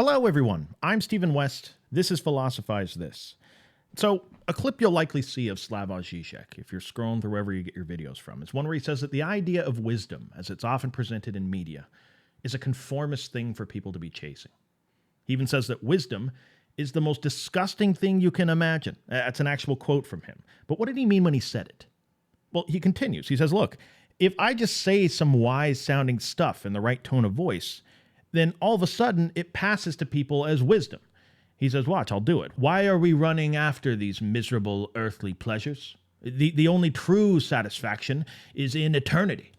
Hello, everyone. I'm Stephen West. This is Philosophize This. So, a clip you'll likely see of Slavoj Zizek, if you're scrolling through wherever you get your videos from, is one where he says that the idea of wisdom, as it's often presented in media, is a conformist thing for people to be chasing. He even says that wisdom is the most disgusting thing you can imagine. That's an actual quote from him. But what did he mean when he said it? Well, he continues. He says, look, if I just say some wise-sounding stuff in the right tone of voice, then all of a sudden it passes to people as wisdom. He says, watch, I'll do it. Why are we running after these miserable earthly pleasures? The only true satisfaction is in eternity.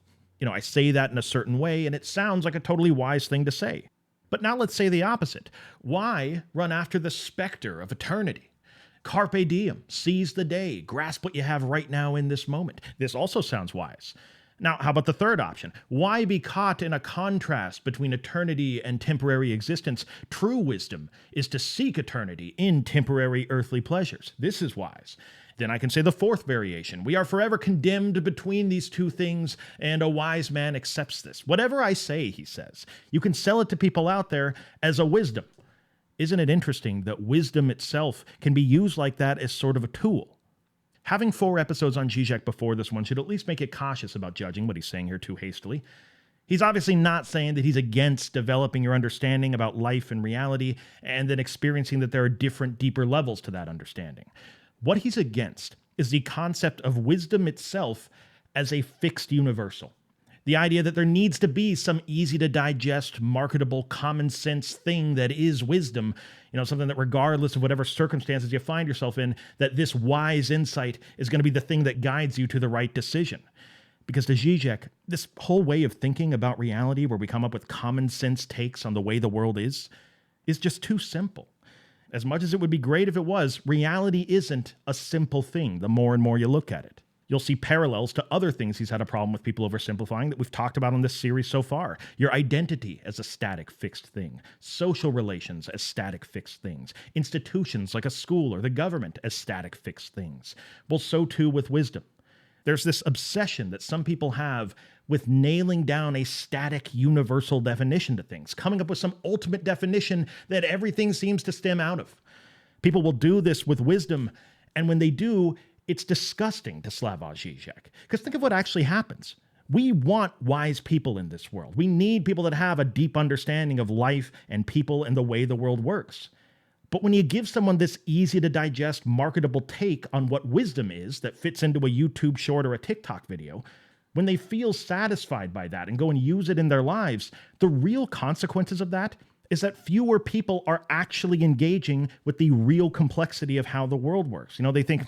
I say that in a certain way, and it sounds like a totally wise thing to say. But now let's say the opposite. Why run after the specter of eternity? Carpe diem, seize the day, grasp what you have right now in this moment. This also sounds wise. Now, how about the third option? Why be caught in a contrast between eternity and temporary existence? True wisdom is to seek eternity in temporary earthly pleasures. This is wise. Then I can say the fourth variation. We are forever condemned between these two things, and a wise man accepts this. Whatever I say, he says, you can sell it to people out there as a wisdom. Isn't it interesting that wisdom itself can be used like that as sort of a tool? Having 4 episodes on Zizek before this one should at least make it cautious about judging what he's saying here too hastily. He's obviously not saying that he's against developing your understanding about life and reality and then experiencing that there are different, deeper levels to that understanding. What he's against is the concept of wisdom itself as a fixed universal. The idea that there needs to be some easy-to-digest, marketable, common-sense thing that is wisdom, something that regardless of whatever circumstances you find yourself in, that this wise insight is going to be the thing that guides you to the right decision. Because to Zizek, this whole way of thinking about reality where we come up with common-sense takes on the way the world is just too simple. As much as it would be great if it was, reality isn't a simple thing the more and more you look at it. You'll see parallels to other things he's had a problem with people oversimplifying that we've talked about on this series so far. Your identity as a static, fixed thing. Social relations as static, fixed things. Institutions like a school or the government as static, fixed things. Well, so too with wisdom. There's this obsession that some people have with nailing down a static, universal definition to things, coming up with some ultimate definition that everything seems to stem out of. People will do this with wisdom, and when they do, it's disgusting to Slavoj Zizek. Because think of what actually happens. We want wise people in this world. We need people that have a deep understanding of life and people and the way the world works. But when you give someone this easy-to-digest, marketable take on what wisdom is that fits into a YouTube short or a TikTok video, when they feel satisfied by that and go and use it in their lives, the real consequences of that is that fewer people are actually engaging with the real complexity of how the world works. They think,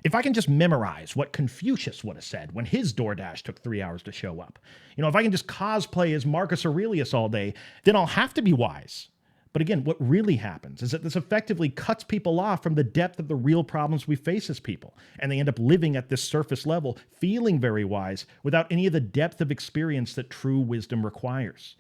if I can just memorize what Confucius would have said when his DoorDash took 3 hours to show up, if I can just cosplay as Marcus Aurelius all day, then I'll have to be wise. But again, what really happens is that this effectively cuts people off from the depth of the real problems we face as people, and they end up living at this surface level, feeling very wise, without any of the depth of experience that true wisdom requires.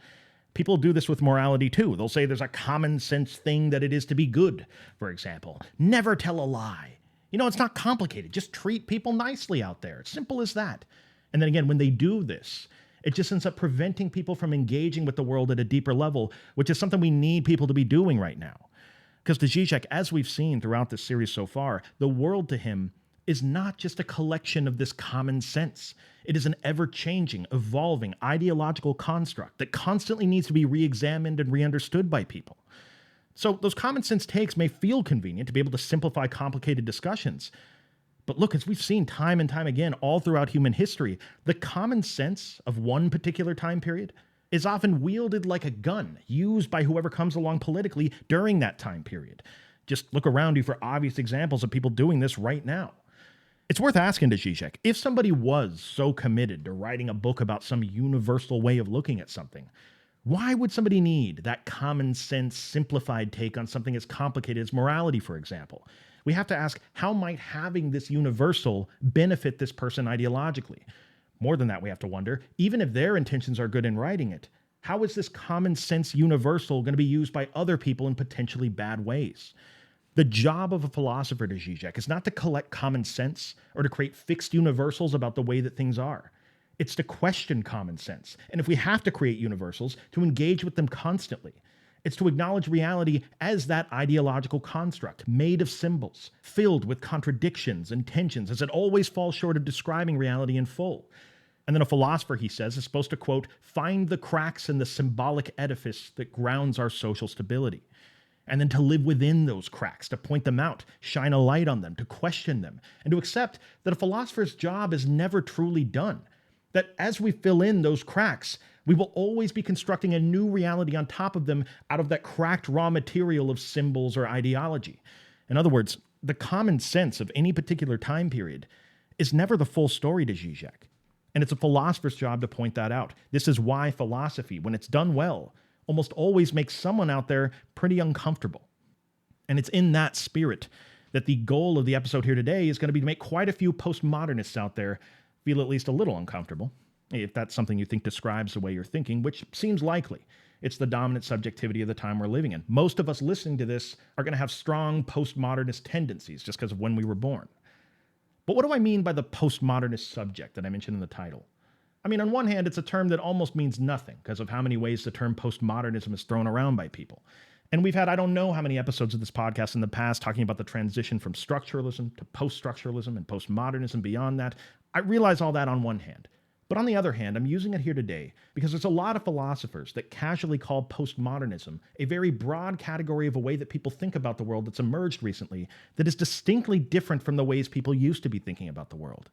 People do this with morality too. They'll say there's a common sense thing that it is to be good, for example. Never tell a lie. It's not complicated. Just treat people nicely out there. It's simple as that. And then again, when they do this, it just ends up preventing people from engaging with the world at a deeper level, which is something we need people to be doing right now. Because to Zizek, as we've seen throughout this series so far, the world to him is not just a collection of this common sense. It is an ever-changing, evolving, ideological construct that constantly needs to be re-examined and re-understood by people. So those common sense takes may feel convenient to be able to simplify complicated discussions. But look, as we've seen time and time again all throughout human history, the common sense of one particular time period is often wielded like a gun, used by whoever comes along politically during that time period. Just look around you for obvious examples of people doing this right now. It's worth asking to Zizek, if somebody was so committed to writing a book about some universal way of looking at something, why would somebody need that common sense, simplified take on something as complicated as morality, for example? We have to ask, how might having this universal benefit this person ideologically? More than that, we have to wonder, even if their intentions are good in writing it, how is this common sense universal going to be used by other people in potentially bad ways? The job of a philosopher, to Zizek, is not to collect common sense or to create fixed universals about the way that things are. It's to question common sense, and if we have to create universals, to engage with them constantly. It's to acknowledge reality as that ideological construct, made of symbols, filled with contradictions and tensions, as it always falls short of describing reality in full. And then a philosopher, he says, is supposed to, quote, find the cracks in the symbolic edifice that grounds our social stability. And then to live within those cracks, to point them out, shine a light on them, to question them, and to accept that a philosopher's job is never truly done. That as we fill in those cracks, we will always be constructing a new reality on top of them out of that cracked raw material of symbols or ideology. In other words, the common sense of any particular time period is never the full story to Zizek. And it's a philosopher's job to point that out. This is why philosophy, when it's done well, almost always makes someone out there pretty uncomfortable. And it's in that spirit that the goal of the episode here today is going to be to make quite a few postmodernists out there feel at least a little uncomfortable, if that's something you think describes the way you're thinking, which seems likely. It's the dominant subjectivity of the time we're living in. Most of us listening to this are going to have strong postmodernist tendencies just because of when we were born. But what do I mean by the postmodernist subject that I mentioned in the title? I mean, on one hand, it's a term that almost means nothing because of how many ways the term postmodernism is thrown around by people. And we've had I don't know how many episodes of this podcast in the past talking about the transition from structuralism to post-structuralism and postmodernism beyond that. I realize all that on one hand. But on the other hand, I'm using it here today because there's a lot of philosophers that casually call postmodernism a very broad category of a way that people think about the world that's emerged recently that is distinctly different from the ways people used to be thinking about the world.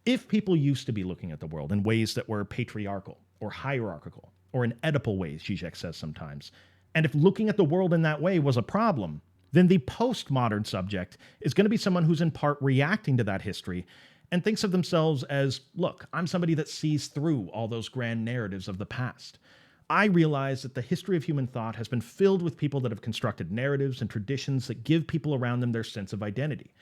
If people used to be looking at the world in ways that were patriarchal or hierarchical or in Oedipal ways, Zizek says sometimes, and if looking at the world in that way was a problem, then the postmodern subject is going to be someone who's in part reacting to that history and thinks of themselves as, look, I'm somebody that sees through all those grand narratives of the past. I realize that the history of human thought has been filled with people that have constructed narratives and traditions that give people around them their sense of identity.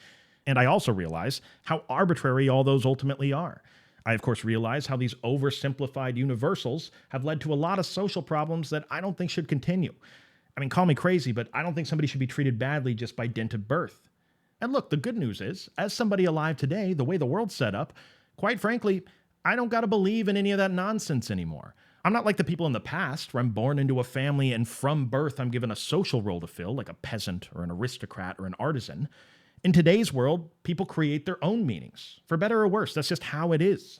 And I also realize how arbitrary all those ultimately are. I, of course, realize how these oversimplified universals have led to a lot of social problems that I don't think should continue. I mean, call me crazy, but I don't think somebody should be treated badly just by dint of birth. And look, the good news is, as somebody alive today, the way the world's set up, quite frankly, I don't got to believe in any of that nonsense anymore. I'm not like the people in the past where I'm born into a family and from birth I'm given a social role to fill, like a peasant or an aristocrat or an artisan. In today's world, people create their own meanings, for better or worse. That's just how it is.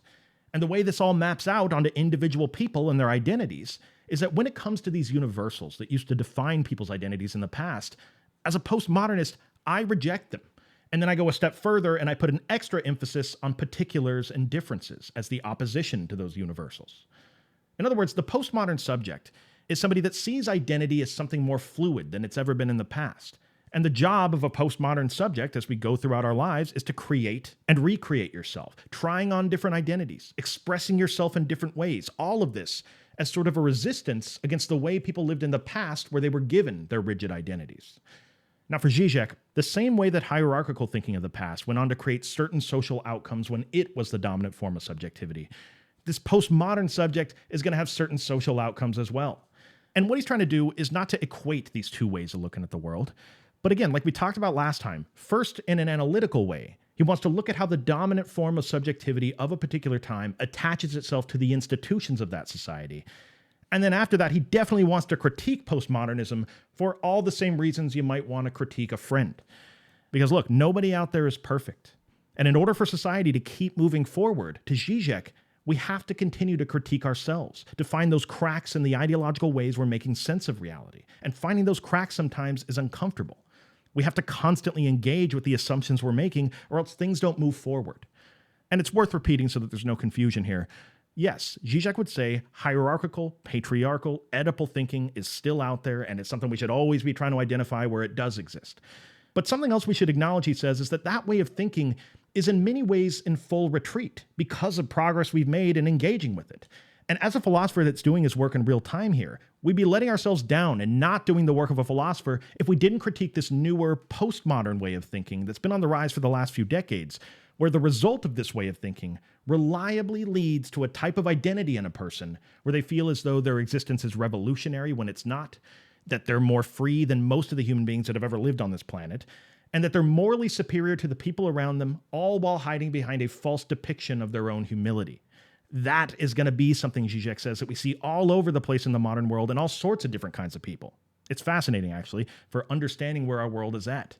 And the way this all maps out onto individual people and their identities is that when it comes to these universals that used to define people's identities in the past, as a postmodernist, I reject them. And then I go a step further and I put an extra emphasis on particulars and differences as the opposition to those universals. In other words, the postmodern subject is somebody that sees identity as something more fluid than it's ever been in the past. And the job of a postmodern subject as we go throughout our lives is to create and recreate yourself, trying on different identities, expressing yourself in different ways, all of this as sort of a resistance against the way people lived in the past where they were given their rigid identities. Now for Zizek, the same way that hierarchical thinking of the past went on to create certain social outcomes when it was the dominant form of subjectivity, this postmodern subject is going to have certain social outcomes as well. And what he's trying to do is not to equate these two ways of looking at the world, but again, like we talked about last time, first in an analytical way, he wants to look at how the dominant form of subjectivity of a particular time attaches itself to the institutions of that society. And then after that, he definitely wants to critique postmodernism for all the same reasons you might want to critique a friend. Because look, nobody out there is perfect. And in order for society to keep moving forward, to Zizek, we have to continue to critique ourselves, to find those cracks in the ideological ways we're making sense of reality. And finding those cracks sometimes is uncomfortable. We have to constantly engage with the assumptions we're making, or else things don't move forward. And it's worth repeating so that there's no confusion here. Yes, Zizek would say hierarchical, patriarchal, Oedipal thinking is still out there, and it's something we should always be trying to identify where it does exist. But something else we should acknowledge, he says, is that way of thinking is in many ways in full retreat because of progress we've made in engaging with it. And as a philosopher that's doing his work in real time here, we'd be letting ourselves down and not doing the work of a philosopher if we didn't critique this newer, postmodern way of thinking that's been on the rise for the last few decades, where the result of this way of thinking reliably leads to a type of identity in a person where they feel as though their existence is revolutionary when it's not, that they're more free than most of the human beings that have ever lived on this planet, and that they're morally superior to the people around them, all while hiding behind a false depiction of their own humility. That is going to be something, Zizek says, that we see all over the place in the modern world in all sorts of different kinds of people. It's fascinating, actually, for understanding where our world is at.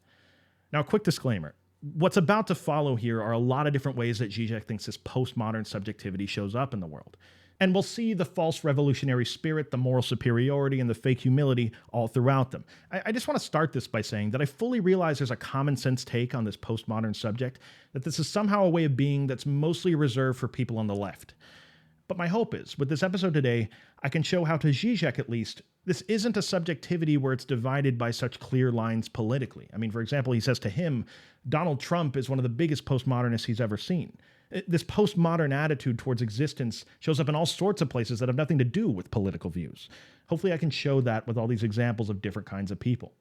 Now, a quick disclaimer. What's about to follow here are a lot of different ways that Zizek thinks this postmodern subjectivity shows up in the world. And we'll see the false revolutionary spirit, the moral superiority, and the fake humility all throughout them. I just want to start this by saying that I fully realize there's a common sense take on this postmodern subject, that this is somehow a way of being that's mostly reserved for people on the left. But my hope is, with this episode today, I can show how to Zizek at least, this isn't a subjectivity where it's divided by such clear lines politically. I mean, for example, he says to him, Donald Trump is one of the biggest postmodernists he's ever seen. This postmodern attitude towards existence shows up in all sorts of places that have nothing to do with political views. Hopefully I can show that with all these examples of different kinds of people.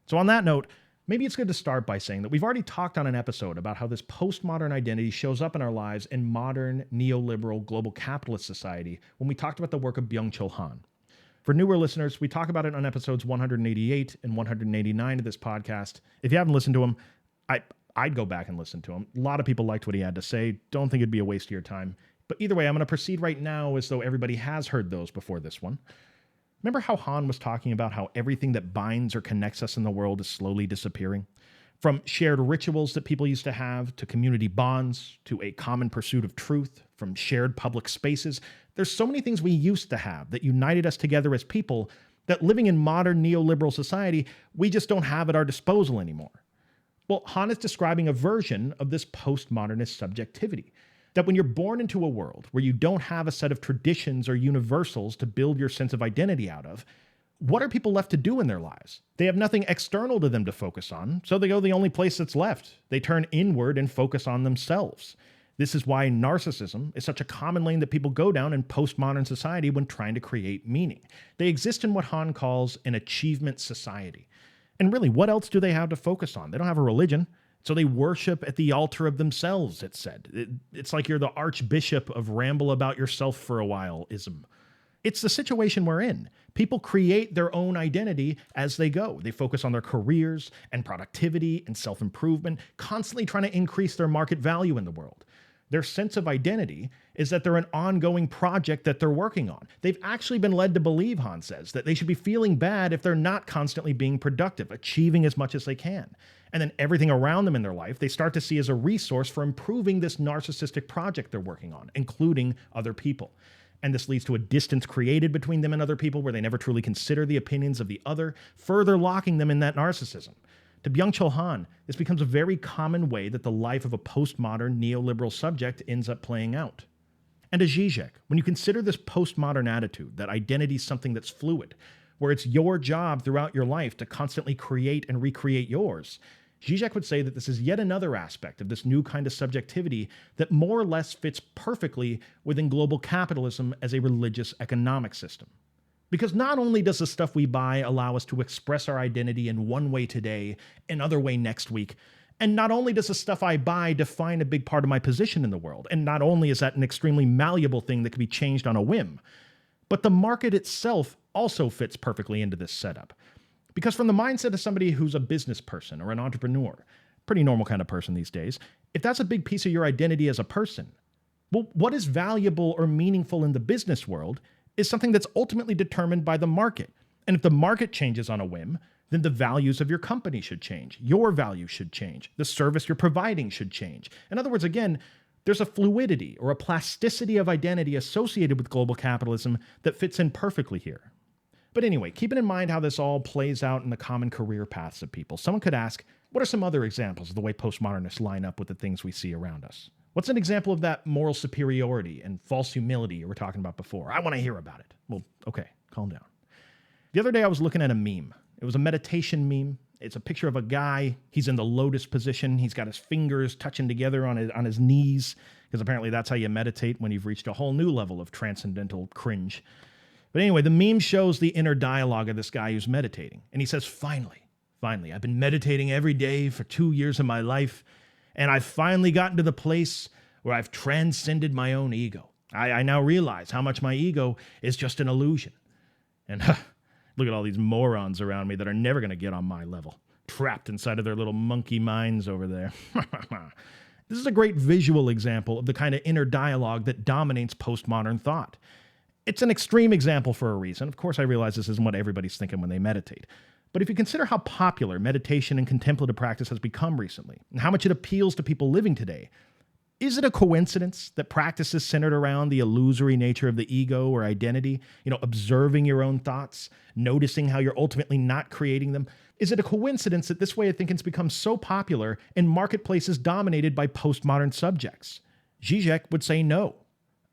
So on that note, maybe it's good to start by saying that we've already talked on an episode about how this postmodern identity shows up in our lives in modern, neoliberal, global capitalist society when we talked about the work of Byung Chul Han. For newer listeners, we talk about it on episodes 188 and 189 of this podcast. If you haven't listened to them, I'd go back and listen to him. A lot of people liked what he had to say. Don't think it'd be a waste of your time. But either way, I'm going to proceed right now as though everybody has heard those before this one. Remember how Han was talking about how everything that binds or connects us in the world is slowly disappearing? From shared rituals that people used to have, to community bonds, to a common pursuit of truth, from shared public spaces. There's so many things we used to have that united us together as people that living in modern neoliberal society, we just don't have at our disposal anymore. Well, Han is describing a version of this postmodernist subjectivity, that when you're born into a world where you don't have a set of traditions or universals to build your sense of identity out of, what are people left to do in their lives? They have nothing external to them to focus on, so they go the only place that's left. They turn inward and focus on themselves. This is why narcissism is such a common lane that people go down in postmodern society when trying to create meaning. They exist in what Han calls an achievement society. And really, what else do they have to focus on? They don't have a religion, so they worship at the altar of themselves, it's said. It's like you're the archbishop of ramble about yourself for a while-ism. It's the situation we're in. People create their own identity as they go. They focus on their careers and productivity and self-improvement, constantly trying to increase their market value in the world. Their sense of identity is that they're an ongoing project that they're working on. They've actually been led to believe, Han says, that they should be feeling bad if they're not constantly being productive, achieving as much as they can. And then everything around them in their life, they start to see as a resource for improving this narcissistic project they're working on, including other people. And this leads to a distance created between them and other people where they never truly consider the opinions of the other, further locking them in that narcissism. To Byung Chul Han, this becomes a very common way that the life of a postmodern neoliberal subject ends up playing out. And to Zizek, when you consider this postmodern attitude, that identity is something that's fluid, where it's your job throughout your life to constantly create and recreate yours, Zizek would say that this is yet another aspect of this new kind of subjectivity that more or less fits perfectly within global capitalism as a religious economic system. Because not only does the stuff we buy allow us to express our identity in one way today, another way next week, and not only does the stuff I buy define a big part of my position in the world, and not only is that an extremely malleable thing that can be changed on a whim, but the market itself also fits perfectly into this setup. Because from the mindset of somebody who's a business person or an entrepreneur, pretty normal kind of person these days, if that's a big piece of your identity as a person, well, what is valuable or meaningful in the business world is something that's ultimately determined by the market. And if the market changes on a whim, then the values of your company should change. Your value should change. The service you're providing should change. In other words, again, there's a fluidity or a plasticity of identity associated with global capitalism that fits in perfectly here. But anyway, keeping in mind how this all plays out in the common career paths of people, someone could ask, what are some other examples of the way postmodernists line up with the things we see around us? What's an example of that moral superiority and false humility you were talking about before? I want to hear about it. Well, okay, calm down. The other day I was looking at a meme. It was a meditation meme. It's a picture of a guy. He's in the lotus position. He's got his fingers touching together on his knees, because apparently that's how you meditate when you've reached a whole new level of transcendental cringe. But anyway, the meme shows the inner dialogue of this guy who's meditating. And he says, finally, I've been meditating every day for 2 years of my life, and I've finally gotten to the place where I've transcended my own ego. I now realize how much my ego is just an illusion. And look at all these morons around me that are never going to get on my level, trapped inside of their little monkey minds over there. This is a great visual example of the kind of inner dialogue that dominates postmodern thought. It's an extreme example for a reason. Of course, I realize this isn't what everybody's thinking when they meditate. But if you consider how popular meditation and contemplative practice has become recently, and how much it appeals to people living today, is it a coincidence that practice is centered around the illusory nature of the ego or identity? Observing your own thoughts, noticing how you're ultimately not creating them? Is it a coincidence that this way of thinking has become so popular in marketplaces dominated by postmodern subjects? Zizek would say no.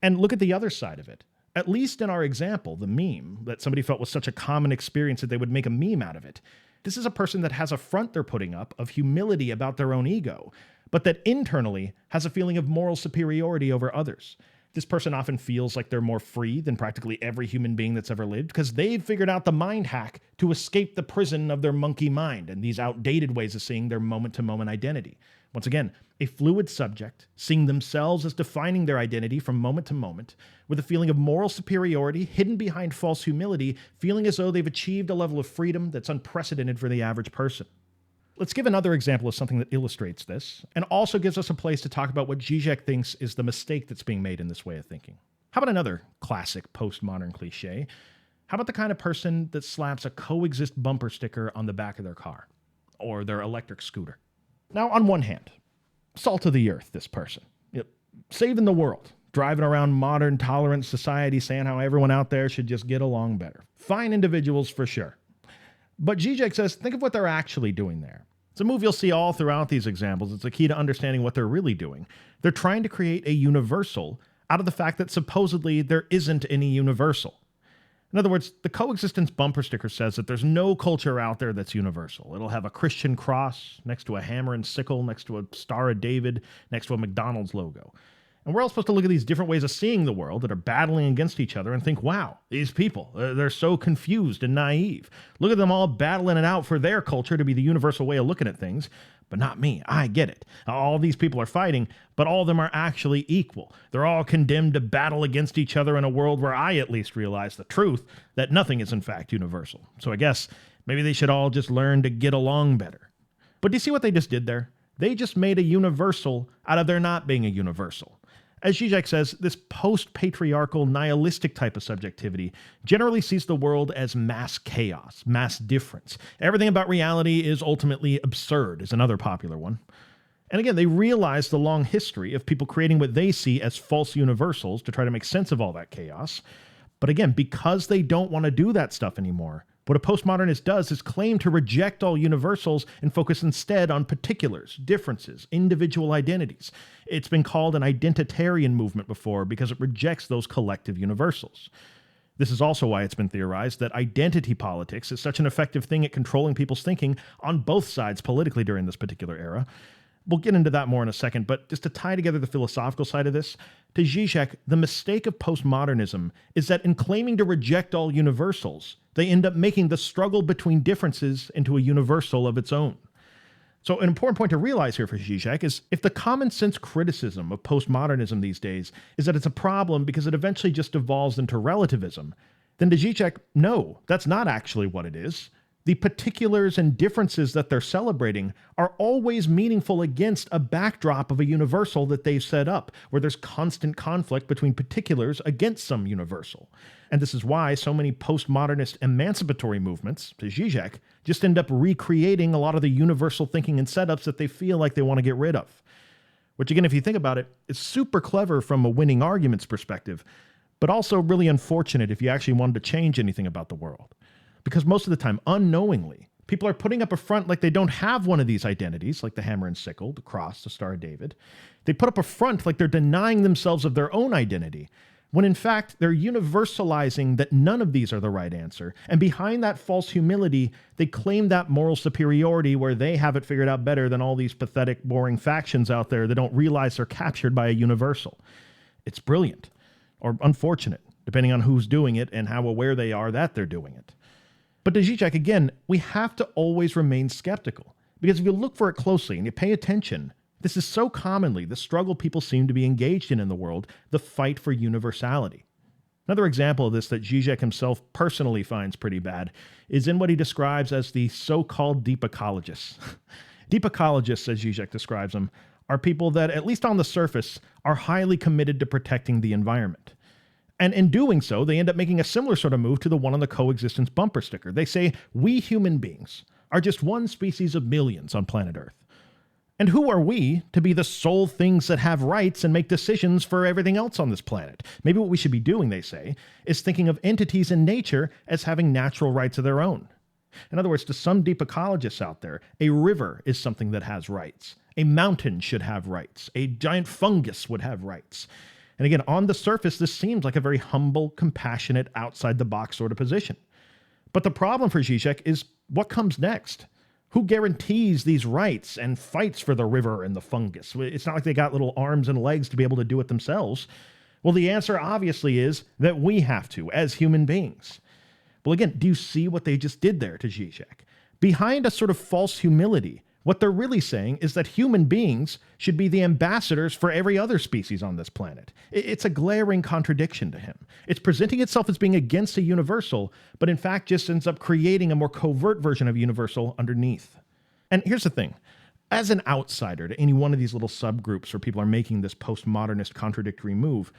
And look at the other side of it. At least in our example, the meme, that somebody felt was such a common experience that they would make a meme out of it. This is a person that has a front they're putting up of humility about their own ego, but that internally has a feeling of moral superiority over others. This person often feels like they're more free than practically every human being that's ever lived because they've figured out the mind hack to escape the prison of their monkey mind and these outdated ways of seeing their moment-to-moment identity. Once again, a fluid subject, seeing themselves as defining their identity from moment to moment, with a feeling of moral superiority hidden behind false humility, feeling as though they've achieved a level of freedom that's unprecedented for the average person. Let's give another example of something that illustrates this, and also gives us a place to talk about what Zizek thinks is the mistake that's being made in this way of thinking. How about another classic postmodern cliche? How about the kind of person that slaps a coexist bumper sticker on the back of their car, or their electric scooter? Now, on one hand, salt of the earth, this person. Saving the world, driving around modern, tolerant society saying how everyone out there should just get along better. Fine individuals for sure. But Zizek says, think of what they're actually doing there. It's a move you'll see all throughout these examples. It's a key to understanding what they're really doing. They're trying to create a universal out of the fact that supposedly there isn't any universal. In other words, the coexistence bumper sticker says that there's no culture out there that's universal. It'll have a Christian cross next to a hammer and sickle, next to a Star of David, next to a McDonald's logo. And we're all supposed to look at these different ways of seeing the world that are battling against each other and think, wow, these people, they're so confused and naive. Look at them all battling it out for their culture to be the universal way of looking at things. But not me. I get it. All these people are fighting, but all of them are actually equal. They're all condemned to battle against each other in a world where I at least realize the truth that nothing is in fact universal. So I guess maybe they should all just learn to get along better. But do you see what they just did there? They just made a universal out of there not being a universal. As Zizek says, this post-patriarchal, nihilistic type of subjectivity generally sees the world as mass chaos, mass difference. Everything about reality is ultimately absurd, is another popular one. And again, they realize the long history of people creating what they see as false universals to try to make sense of all that chaos. But again, because they don't want to do that stuff anymore, what a postmodernist does is claim to reject all universals and focus instead on particulars, differences, individual identities. It's been called an identitarian movement before because it rejects those collective universals. This is also why it's been theorized that identity politics is such an effective thing at controlling people's thinking on both sides politically during this particular era. We'll get into that more in a second, but just to tie together the philosophical side of this, to Zizek, the mistake of postmodernism is that in claiming to reject all universals, they end up making the struggle between differences into a universal of its own. So an important point to realize here for Zizek is if the common sense criticism of postmodernism these days is that it's a problem because it eventually just devolves into relativism, then to Zizek, no, that's not actually what it is. The particulars and differences that they're celebrating are always meaningful against a backdrop of a universal that they've set up, where there's constant conflict between particulars against some universal. And this is why so many postmodernist emancipatory movements, to Zizek, just end up recreating a lot of the universal thinking and setups that they feel like they want to get rid of. Which again, if you think about it, is super clever from a winning arguments perspective, but also really unfortunate if you actually wanted to change anything about the world. Because most of the time, unknowingly, people are putting up a front like they don't have one of these identities, like the hammer and sickle, the cross, the Star of David. They put up a front like they're denying themselves of their own identity, when in fact, they're universalizing that none of these are the right answer. And behind that false humility, they claim that moral superiority where they have it figured out better than all these pathetic, boring factions out there that don't realize they're captured by a universal. It's brilliant, or unfortunate, depending on who's doing it and how aware they are that they're doing it. But to Zizek, again, we have to always remain skeptical, because if you look for it closely and you pay attention, this is so commonly the struggle people seem to be engaged in the world, the fight for universality. Another example of this that Zizek himself personally finds pretty bad is in what he describes as the so-called deep ecologists. Deep ecologists, as Zizek describes them, are people that, at least on the surface, are highly committed to protecting the environment. And in doing so, they end up making a similar sort of move to the one on the coexistence bumper sticker. They say, we human beings are just one species of millions on planet Earth. And who are we to be the sole things that have rights and make decisions for everything else on this planet? Maybe what we should be doing, they say, is thinking of entities in nature as having natural rights of their own. In other words, to some deep ecologists out there, a river is something that has rights. A mountain should have rights. A giant fungus would have rights. And again, on the surface, this seems like a very humble, compassionate, outside-the-box sort of position. But the problem for Zizek is what comes next? Who guarantees these rights and fights for the river and the fungus? It's not like they got little arms and legs to be able to do it themselves. Well, the answer obviously is that we have to, as human beings. Well, again, do you see what they just did there to Zizek? Behind a sort of false humility, what they're really saying is that human beings should be the ambassadors for every other species on this planet. It's a glaring contradiction to him. It's presenting itself as being against a universal, but in fact just ends up creating a more covert version of universal underneath. And here's the thing. As an outsider to any one of these little subgroups where people are making this postmodernist contradictory move,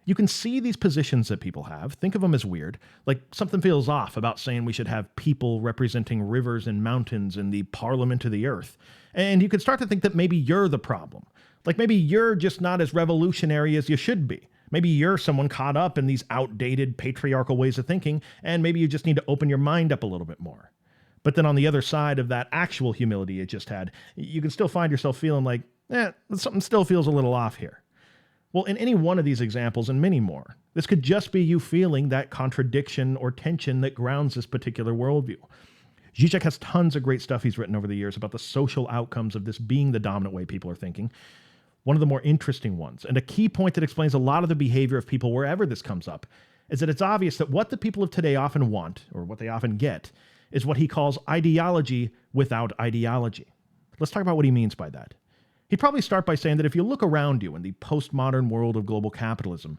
you can see these positions that people have, think of them as weird, like something feels off about saying we should have people representing rivers and mountains in the parliament of the earth. And you can start to think that maybe you're the problem. Like maybe you're just not as revolutionary as you should be. Maybe you're someone caught up in these outdated patriarchal ways of thinking, and maybe you just need to open your mind up a little bit more. But then on the other side of that actual humility you just had, you can still find yourself feeling like, something still feels a little off here. Well, in any one of these examples and many more, this could just be you feeling that contradiction or tension that grounds this particular worldview. Zizek has tons of great stuff he's written over the years about the social outcomes of this being the dominant way people are thinking. One of the more interesting ones, and a key point that explains a lot of the behavior of people wherever this comes up, is that it's obvious that what the people of today often want, or what they often get, is what he calls ideology without ideology. Let's talk about what he means by that. He'd probably start by saying that if you look around you in the postmodern world of global capitalism,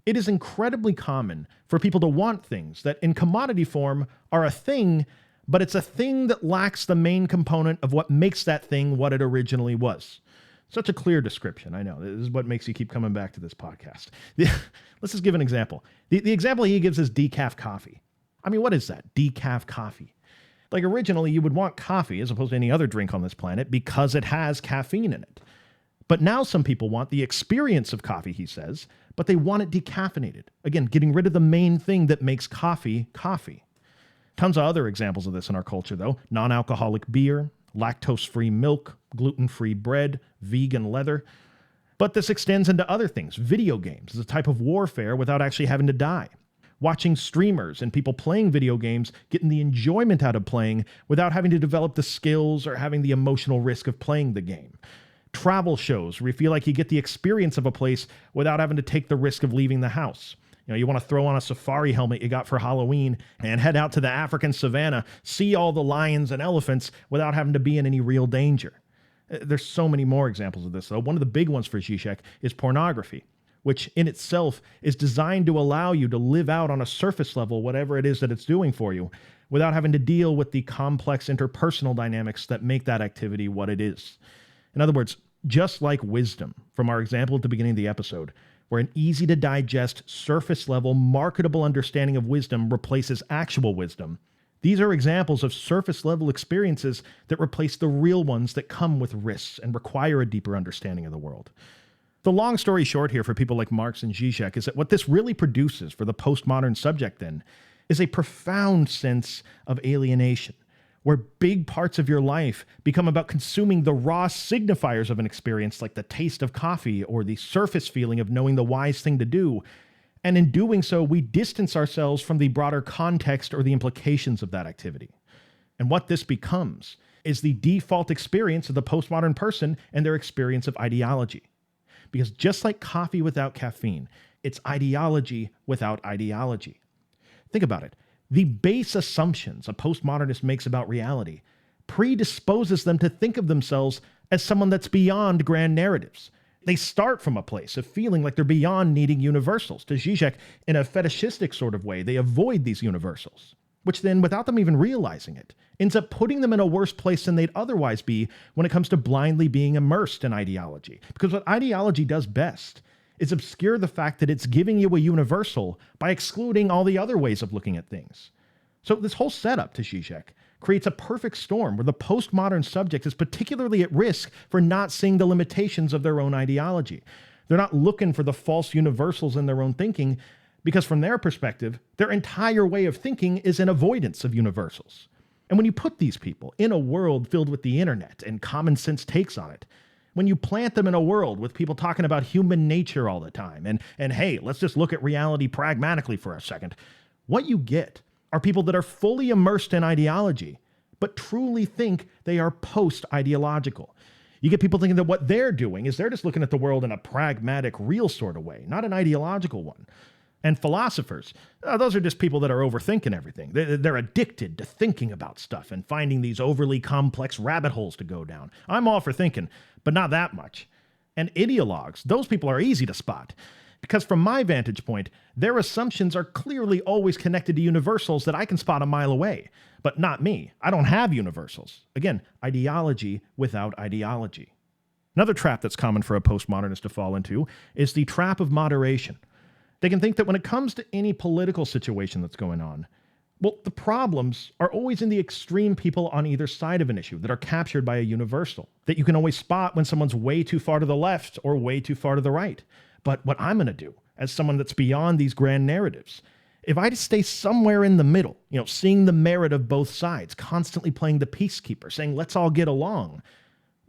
it is incredibly common for people to want things that in commodity form are a thing, but it's a thing that lacks the main component of what makes that thing what it originally was. Such a clear description, I know. This is what makes you keep coming back to this podcast. Let's just give an example. The example he gives is decaf coffee. I mean, what is that? Decaf coffee. Like originally you would want coffee as opposed to any other drink on this planet because it has caffeine in it. But now some people want the experience of coffee, he says, but they want it decaffeinated. Again, getting rid of the main thing that makes coffee, coffee. Tons of other examples of this in our culture, though. Non-alcoholic beer, lactose-free milk, gluten-free bread, vegan leather. But this extends into other things. Video games is a type of warfare without actually having to die. Watching streamers and people playing video games, getting the enjoyment out of playing without having to develop the skills or having the emotional risk of playing the game. Travel shows where you feel like you get the experience of a place without having to take the risk of leaving the house. You want to throw on a safari helmet you got for Halloween and head out to the African savannah, see all the lions and elephants without having to be in any real danger. There's so many more examples of this, though. One of the big ones for Zizek is pornography, which in itself is designed to allow you to live out on a surface level whatever it is that it's doing for you without having to deal with the complex interpersonal dynamics that make that activity what it is. In other words, just like wisdom from our example at the beginning of the episode, where an easy-to-digest, surface-level, marketable understanding of wisdom replaces actual wisdom, these are examples of surface-level experiences that replace the real ones that come with risks and require a deeper understanding of the world. The long story short here for people like Marx and Zizek is that what this really produces for the postmodern subject then is a profound sense of alienation, where big parts of your life become about consuming the raw signifiers of an experience like the taste of coffee or the surface feeling of knowing the wise thing to do. And in doing so, we distance ourselves from the broader context or the implications of that activity. And what this becomes is the default experience of the postmodern person and their experience of ideology. Because just like coffee without caffeine, it's ideology without ideology. Think about it. The base assumptions a postmodernist makes about reality predisposes them to think of themselves as someone that's beyond grand narratives. They start from a place of feeling like they're beyond needing universals. To Zizek, in a fetishistic sort of way, they avoid these universals, which then, without them even realizing it, ends up putting them in a worse place than they'd otherwise be when it comes to blindly being immersed in ideology. Because what ideology does best is obscure the fact that it's giving you a universal by excluding all the other ways of looking at things. So this whole setup to Zizek creates a perfect storm where the postmodern subject is particularly at risk for not seeing the limitations of their own ideology. They're not looking for the false universals in their own thinking because from their perspective, their entire way of thinking is an avoidance of universals. And when you put these people in a world filled with the internet and common sense takes on it, when you plant them in a world with people talking about human nature all the time, and hey, let's just look at reality pragmatically for a second, what you get are people that are fully immersed in ideology, but truly think they are post-ideological. You get people thinking that what they're doing is they're just looking at the world in a pragmatic, real sort of way, not an ideological one. And philosophers, those are just people that are overthinking everything. They're addicted to thinking about stuff and finding these overly complex rabbit holes to go down. I'm all for thinking, but not that much. And ideologues, those people are easy to spot. Because from my vantage point, their assumptions are clearly always connected to universals that I can spot a mile away. But not me. I don't have universals. Again, ideology without ideology. Another trap that's common for a postmodernist to fall into is the trap of moderation. They can think that when it comes to any political situation that's going on, well, the problems are always in the extreme people on either side of an issue that are captured by a universal, that you can always spot when someone's way too far to the left or way too far to the right. But what I'm going to do, as someone that's beyond these grand narratives, if I just stay somewhere in the middle, seeing the merit of both sides, constantly playing the peacekeeper, saying, let's all get along,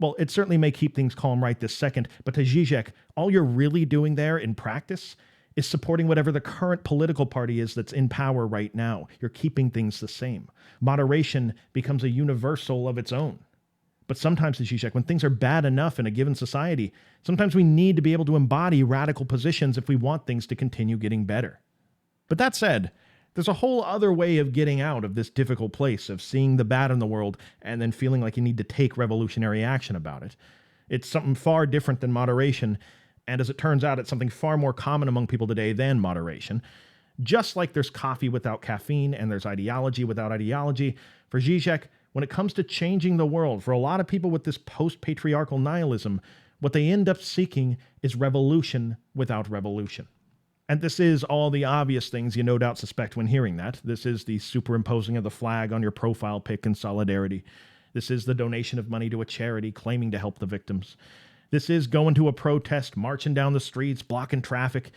well, it certainly may keep things calm right this second, but to Zizek, all you're really doing there in practice is supporting whatever the current political party is that's in power right now. You're keeping things the same. Moderation becomes a universal of its own. But sometimes, Zizek, when things are bad enough in a given society, sometimes we need to be able to embody radical positions if we want things to continue getting better. But that said, there's a whole other way of getting out of this difficult place of seeing the bad in the world and then feeling like you need to take revolutionary action about it. It's something far different than moderation, and as it turns out, it's something far more common among people today than moderation. Just like there's coffee without caffeine and there's ideology without ideology, for Zizek, when it comes to changing the world, for a lot of people with this post-patriarchal nihilism, what they end up seeking is revolution without revolution. And this is all the obvious things you no doubt suspect when hearing that. This is the superimposing of the flag on your profile pic in solidarity. This is the donation of money to a charity claiming to help the victims. This is going to a protest, marching down the streets, blocking traffic,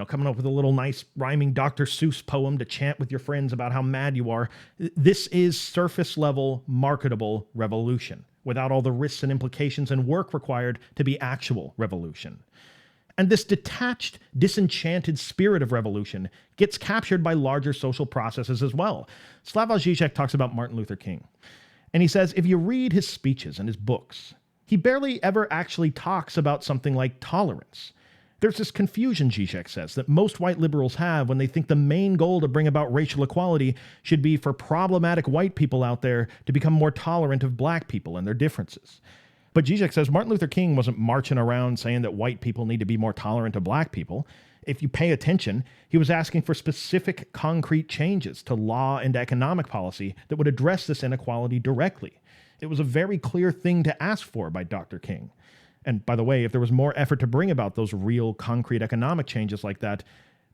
coming up with a little nice rhyming Dr. Seuss poem to chant with your friends about how mad you are. This is surface level, marketable revolution, without all the risks and implications and work required to be actual revolution. And this detached, disenchanted spirit of revolution gets captured by larger social processes as well. Slavoj Zizek talks about Martin Luther King. And he says, if you read his speeches and his books, he barely ever actually talks about something like tolerance. There's this confusion, Zizek says, that most white liberals have when they think the main goal to bring about racial equality should be for problematic white people out there to become more tolerant of black people and their differences. But Zizek says Martin Luther King wasn't marching around saying that white people need to be more tolerant of black people. If you pay attention, he was asking for specific, concrete changes to law and economic policy that would address this inequality directly. It was a very clear thing to ask for by Dr. King. And by the way, if there was more effort to bring about those real, concrete economic changes like that,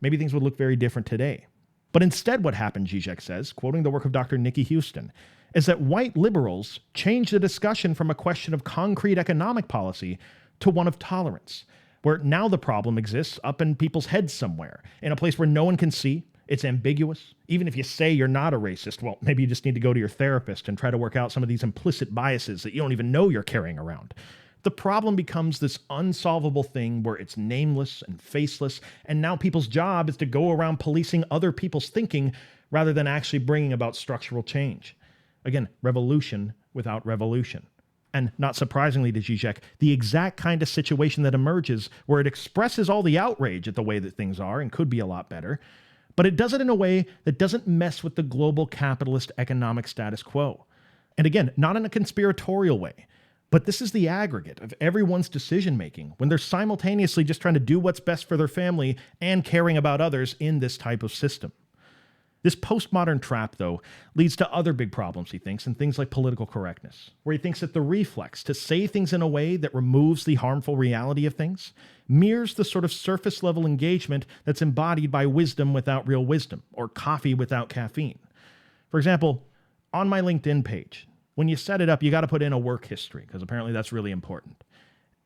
maybe things would look very different today. But instead what happened, Zizek says, quoting the work of Dr. Nikki Houston, is that white liberals changed the discussion from a question of concrete economic policy to one of tolerance, where now the problem exists up in people's heads somewhere, in a place where no one can see. It's ambiguous. Even if you say you're not a racist, well, maybe you just need to go to your therapist and try to work out some of these implicit biases that you don't even know you're carrying around. The problem becomes this unsolvable thing where it's nameless and faceless, and now people's job is to go around policing other people's thinking rather than actually bringing about structural change. Again, revolution without revolution. And not surprisingly to Zizek, the exact kind of situation that emerges where it expresses all the outrage at the way that things are and could be a lot better, but it does it in a way that doesn't mess with the global capitalist economic status quo. And again, not in a conspiratorial way, but this is the aggregate of everyone's decision-making when they're simultaneously just trying to do what's best for their family and caring about others in this type of system. This postmodern trap, though, leads to other big problems, he thinks, and things like political correctness, where he thinks that the reflex to say things in a way that removes the harmful reality of things mirrors the sort of surface-level engagement that's embodied by wisdom without real wisdom, or coffee without caffeine. For example, on my LinkedIn page, when you set it up, you got to put in a work history, because apparently that's really important.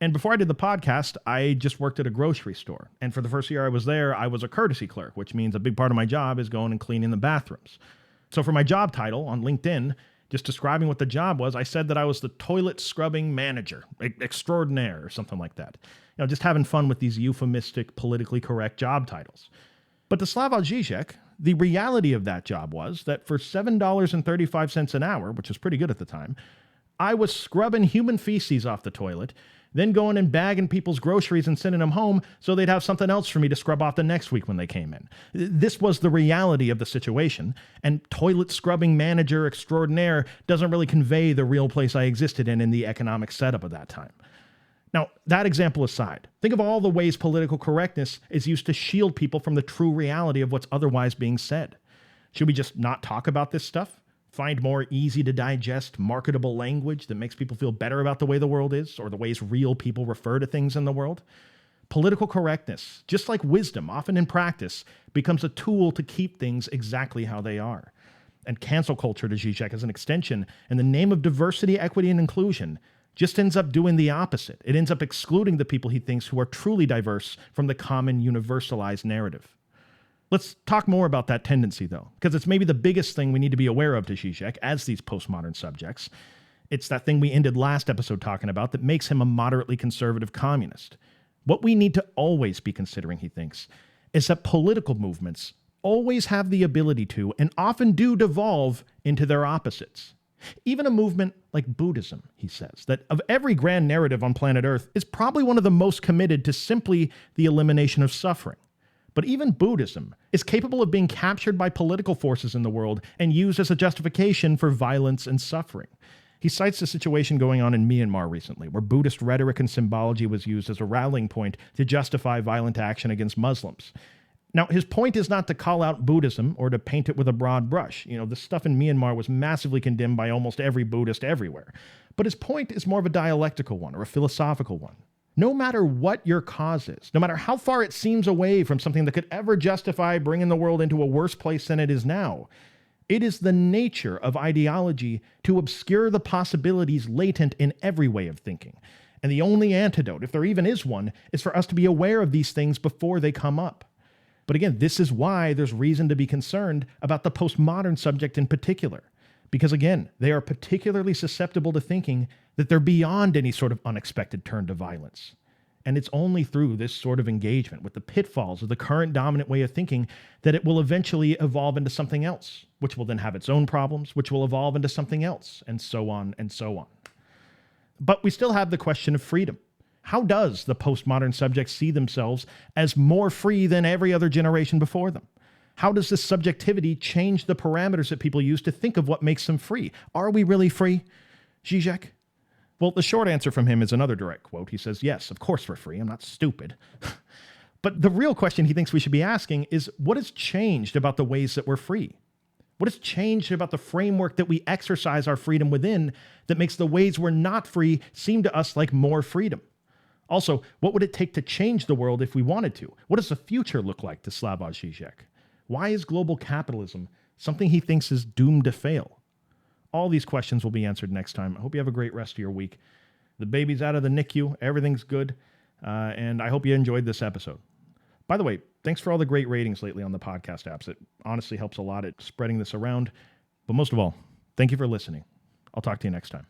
And before I did the podcast, I just worked at a grocery store. And for the first year I was there, I was a courtesy clerk, which means a big part of my job is going and cleaning the bathrooms. So for my job title on LinkedIn, just describing what the job was, I said that I was the toilet scrubbing manager, extraordinaire, or something like that. Just having fun with these euphemistic, politically correct job titles. But to Slavoj Zizek, the reality of that job was that for $7.35 an hour, which was pretty good at the time, I was scrubbing human feces off the toilet, then going and bagging people's groceries and sending them home so they'd have something else for me to scrub off the next week when they came in. This was the reality of the situation, and toilet scrubbing manager extraordinaire doesn't really convey the real place I existed in the economic setup of that time. Now, that example aside, think of all the ways political correctness is used to shield people from the true reality of what's otherwise being said. Should we just not talk about this stuff? Find more easy-to-digest, marketable language that makes people feel better about the way the world is, or the ways real people refer to things in the world? Political correctness, just like wisdom, often in practice, becomes a tool to keep things exactly how they are. And cancel culture, to Zizek, as an extension, in the name of diversity, equity, and inclusion, just ends up doing the opposite. It ends up excluding the people he thinks who are truly diverse from the common universalized narrative. Let's talk more about that tendency, though, because it's maybe the biggest thing we need to be aware of to Zizek as these postmodern subjects. It's that thing we ended last episode talking about that makes him a moderately conservative communist. What we need to always be considering, he thinks, is that political movements always have the ability to, and often do, devolve into their opposites. Even a movement like Buddhism, he says, that of every grand narrative on planet Earth is probably one of the most committed to simply the elimination of suffering. But even Buddhism is capable of being captured by political forces in the world and used as a justification for violence and suffering. He cites the situation going on in Myanmar recently, where Buddhist rhetoric and symbology was used as a rallying point to justify violent action against Muslims. Now, his point is not to call out Buddhism or to paint it with a broad brush. The stuff in Myanmar was massively condemned by almost every Buddhist everywhere. But his point is more of a dialectical one, or a philosophical one. No matter what your cause is, no matter how far it seems away from something that could ever justify bringing the world into a worse place than it is now, it is the nature of ideology to obscure the possibilities latent in every way of thinking. And the only antidote, if there even is one, is for us to be aware of these things before they come up. But again, this is why there's reason to be concerned about the postmodern subject in particular. Because again, they are particularly susceptible to thinking that they're beyond any sort of unexpected turn to violence. And it's only through this sort of engagement with the pitfalls of the current dominant way of thinking that it will eventually evolve into something else, which will then have its own problems, which will evolve into something else, and so on and so on. But we still have the question of freedom. How does the postmodern subject see themselves as more free than every other generation before them? How does this subjectivity change the parameters that people use to think of what makes them free? Are we really free, Zizek? Well, the short answer from him is another direct quote. He says, yes, of course we're free. I'm not stupid. But the real question he thinks we should be asking is, what has changed about the ways that we're free? What has changed about the framework that we exercise our freedom within that makes the ways we're not free seem to us like more freedom? Also, what would it take to change the world if we wanted to? What does the future look like to Slavoj Zizek? Why is global capitalism something he thinks is doomed to fail? All these questions will be answered next time. I hope you have a great rest of your week. The baby's out of the NICU. Everything's good. And I hope you enjoyed this episode. By the way, thanks for all the great ratings lately on the podcast apps. It honestly helps a lot at spreading this around. But most of all, thank you for listening. I'll talk to you next time.